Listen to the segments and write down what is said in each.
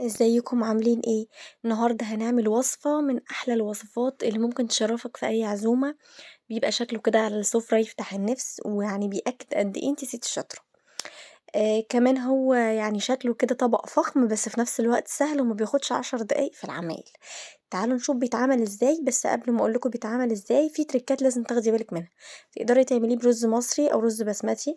ازيكم عاملين ايه؟ النهارده هنعمل وصفة من احلى الوصفات اللي ممكن تشرفك في اي عزومة. بيبقى شكله كده على السفرة يفتح النفس، ويعني بيأكد قد ايه انتي ست شاطرة. كمان هو يعني شكله كده طبق فخم، بس في نفس الوقت سهل وما بياخدش 10 دقايق في العمايل. تعالوا نشوف بيتعمل ازاي، بس قبل ما اقولكوا بيتعمل ازاي في تريكات لازم تاخدي بالك منها. تقدري تعمليه برز مصري او رز بسمتي.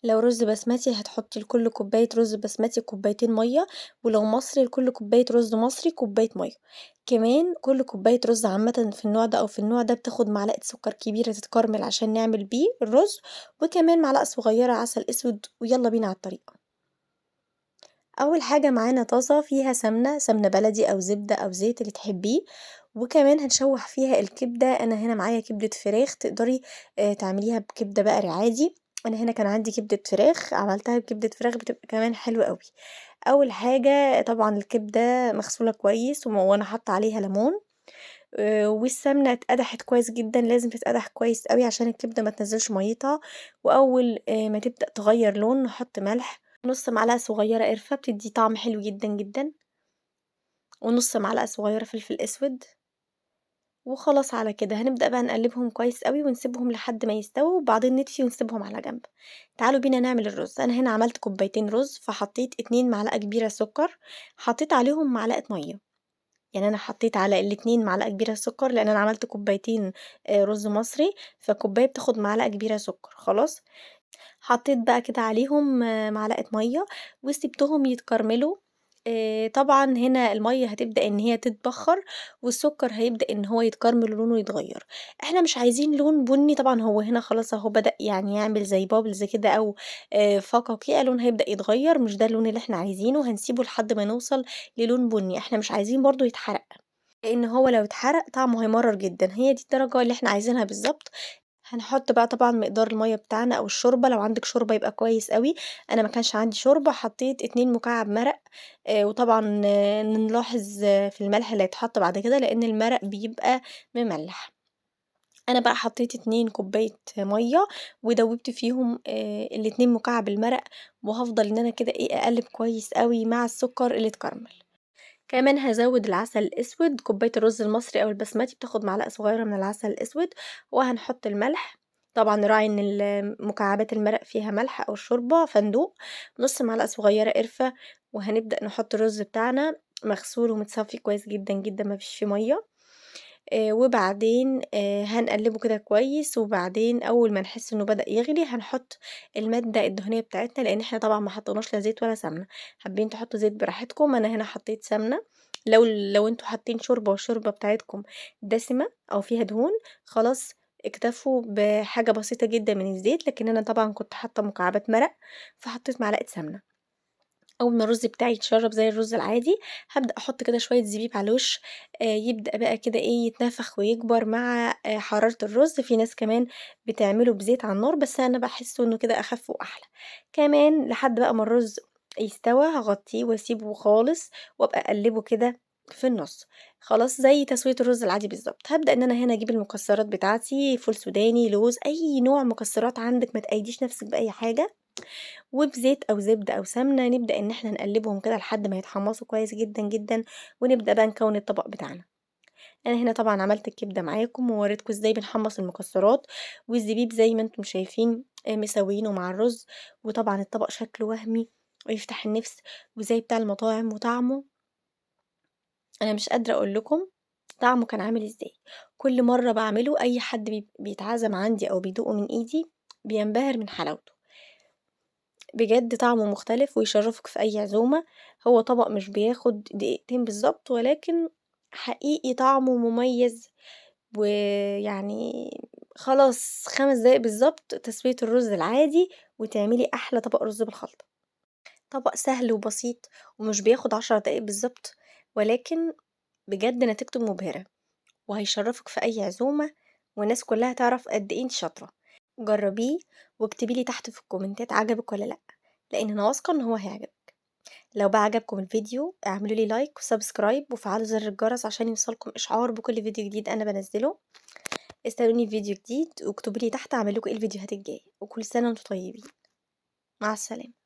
لو رز بسمتي هتحطي لكل كوباية رز بسمتي كوبايتين مية، ولو مصري لكل كوباية رز مصري كوباية مية. كمان كل كوباية رز عامة في النوع ده أو في النوع ده بتاخد معلقة سكر كبيرة تتكرمل عشان نعمل بيه الرز، وكمان معلقة صغيرة عسل أسود. ويلا بينا على الطريقة. أول حاجة معانا طاسة فيها سمنة بلدي أو زبدة أو زيت اللي تحبيه، وكمان هنشوح فيها الكبدة. أنا هنا معايا كبدة فراخ، تقدري تعمليها بكبدة بقري عادي. أنا هنا كان عندي كبدة فراخ، عملتها بكبدة فراخ بتبقى كمان حلوة قوي. أول حاجة طبعا الكبدة مغسولة كويس وأنا حاطة عليها ليمون. والسمنة اتقدحت كويس جدا، لازم تتقدح كويس قوي عشان الكبدة ما تنزلش ميتها. وأول ما تبدأ تغير لون نحط ملح، نص معلقة صغيرة قرفة بتدي طعم حلو جدا جدا، ونص معلقة صغيرة فلفل اسود. وخلاص على كده هنبدأ بقى نقلبهم كويس قوي ونسيبهم لحد ما يستووا، وبعدين نطفي ونسيبهم على جنب. تعالوا بينا نعمل الرز. انا هنا عملت كوبايتين رز، فحطيت 2 معلقة كبيرة سكر، حطيت عليهم معلقة مية. يعني انا حطيت على الاتنين معلقة كبيرة سكر، لان انا عملت كوبايتين رز مصري، فكوباية بتاخد معلقة كبيرة سكر. خلاص حطيت بقى كده عليهم معلقة مَيّة وسِبتهم يتكرملوا. طبعًا هنا المَيّة هتبدأ إن هي تتبخّر، والسكر هيبدأ إن هو يتكرمل ولونه يتغيّر. إحنا مش عايزين لون بُني طبعًا، هو هنا خلاص أهو بدأ يعني يعمل زي bubbles كده أو فقاقيع، لونه هيبدأ يتغيّر، مش ده اللون اللي إحنا عايزينه، هنسيبه لحد ما نوصل للون بُني. إحنا مش عايزين برضه يتحرق، لإن هو لو اتحرق طعمه هيمرّر جدًا، هي دي الدرجة اللي إحنا عايزينها بالضبط. هنحط بقى طبعًا مقدار المَيّة بتاعنا أو الشوربة، لو عندِك شوربة يبقى كويس أوي. أنا ما كانش عندي شوربة، حطيت 2 مكعب مرق. وطبعًا نلاحظ في الملح اللي هيتحط بعد كده، لإن المرق بيبقى مملح. أنا بقى حطيت 2 كوباية مَيّة، ودوّبت فيهم ال2 مكعب المرق، وهافضل إن أنا كده إيه أقلّب كويس أوي مع السكر اللي اتكرمل. كمان هازوّد العسل الأسود، كوباية الرز المصري أو البسمتي بتاخد معلقة صغيرة من العسل الأسود، وهنحط الملح. طبعًا نراعي إن مكعبات المرق فيها ملح أو الشوربة فندوق، نُص معلقة صغيرة قرفة. وهنبدأ نحط الرز بتاعنا مغسول ومتصفي كويس جدًا، جدًا، ما فيش فيه مَيّة. وبعدين هنقلّبه كده كويس، وبعدين أول ما نحس إنه بدأ يغلي هنحط المادة الدهنية بتاعتنا، لإن إحنا طبعًا ما حطيناش لا زيت ولا سمنة. حابين تحطوا زيت براحتكم، أنا هنا حطيت سمنة. لو أنتم حاطين شوربة والشوربة بتاعتكم دسمة أو فيها دهون، خلاص اكتفوا بحاجة بسيطة جدًا من الزيت، لكن أنا طبعًا كنت حاطة مكعبات مرق، فحطيت معلقة سمنة. أول ما الرز بتاعي يتشرب زي الرز العادي، هابدأ أحط كده شوية زبيب على الوش. يبدأ بقى كده إيه يتنفخ ويكبر مع حرارة الرز. في ناس كمان بتعمله بزيت على النار، بس أنا باحسه إنه كده أخف وأحلى. كمان لحد بقى ما الرز يستوى هاغطيه واسيبه خالص، وأبقى أقلبه كده في النُص. خلاص زي تسوية الرز العادي بالضبط. هابدأ إن أنا هنا أجيب المكسرات بتاعتي، فول سوداني، لوز، أي نوع مكسرات عندِك، ما تقيديش نفسِك بأي حاجة. وبزيت أو زبدة أو سمنة نبدأ إن إحنا نقلبهم كده لحد ما يتحمصوا كويس جدًا، جدًا، ونبدأ بقى نكوّن الطبق بتاعنا. أنا هنا طبعًا عملت الكبدة معاكم ووريتكم إزاي بنحمّص المكسرات، والزبيب زي ما أنتم شايفين مسويينه مع الرز. وطبعًا الطبق شكله وهمي ويفتح النفس وزي بتاع المطاعم، وطعمه أنا مش قادرة أقول لكم طعمه كان عامل إزاي. كل مرّة باعمله أي حد بيتعزم عندي أو بيدوقه من إيدي بينبهر من حلاوته. بجد طعمه مختلف ويشرّفك في أي عزومة. هو طبق مش بياخد دقيقتين بالضبط، ولكن حقيقي طعمه مميز. ويعني خلاص 5 دقايق بالضبط تسوية الرز العادي، وتعملي أحلى طبق رز بالخلطة. طبق سهل وبسيط ومش بياخد 10 دقايق بالضبط، ولكن بجد نتيجته مبهرة، وهيشرّفِك في أي عزومة، والناس كلّها تعرف قد إيه أنتِ شاطرة. جرّبيه واكتبي لي تحت في الكومنتات عجبِك والّا لأ، لإن أنا واثقة إن هو هيعجبِك. لو بقى عجبكم الفيديو اعملوا لي لايك وسبسكرايب وفعلوا زر الجرس عشان يوصلكم إشعار بكل فيديو جديد أنا بانزّله. استنوني في فيديو جديد واكتبوا لي تحت أعمل لكم إيه الفيديوهات الجاية، وكل سنة وأنتم طيبين. مع السلامة.